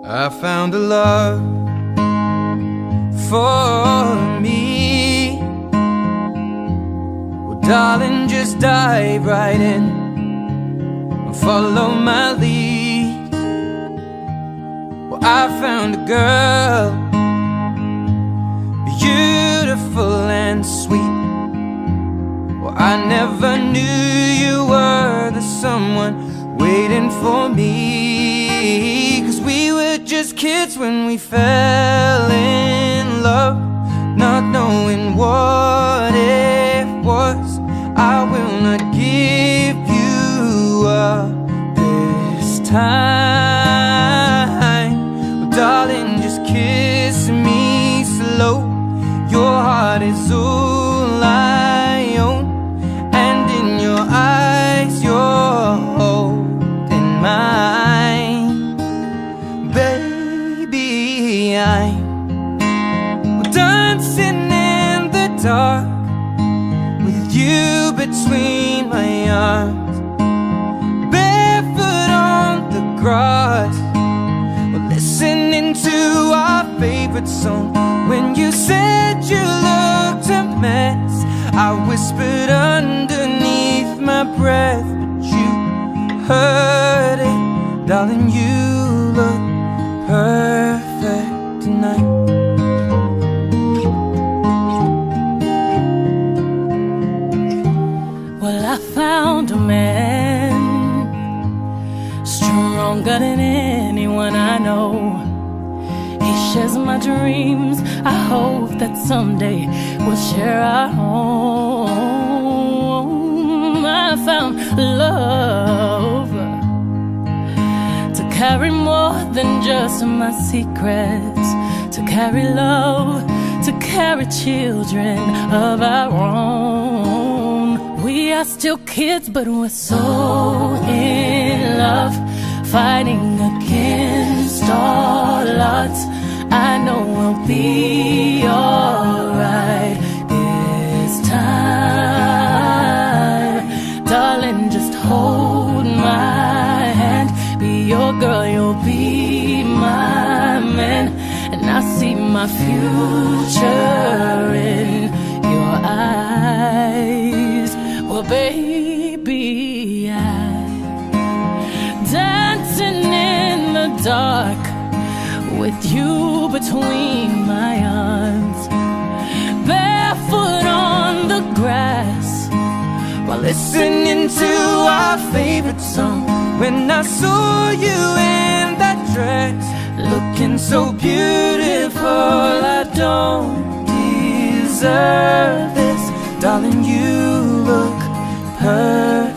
I found a love for me. Well, darling, just dive right in and follow my lead. Well, I found a girl, beautiful and sweet. Well, I never knew you were the someone waiting for me. 'Cause we were just kids when we fell in love, not knowing what it was. I will not give you up this time. Well, darling, just kiss me slow. Your heart is all I own, and in your eyes you're holding mine. Baby, I'm dancing in the dark with you between my arms, barefoot on the grass. We're listening to our favorite song. When you said you looked a mess, I whispered underneath my breath, but you heard it. Darling, you look perfect tonight. Well, I found a man stronger than anyone I know. He shares my dreams. I hope that someday we'll share our home. I found love to carry more than just my secrets, to carry love, to carry children of our own. We are still kids, but we're so in love, fighting against all odds. I know we'll be alright this time. Darling, just hold my hand. Be your girl, you'll be my man. And I see my future in your eyes. Well, baby, I'm dancing in the dark with you between my arms, barefoot on the grass, while listening to our favorite song. When I saw you in that dress, looking so beautiful, I don't deserve this. Darling, you look perfect.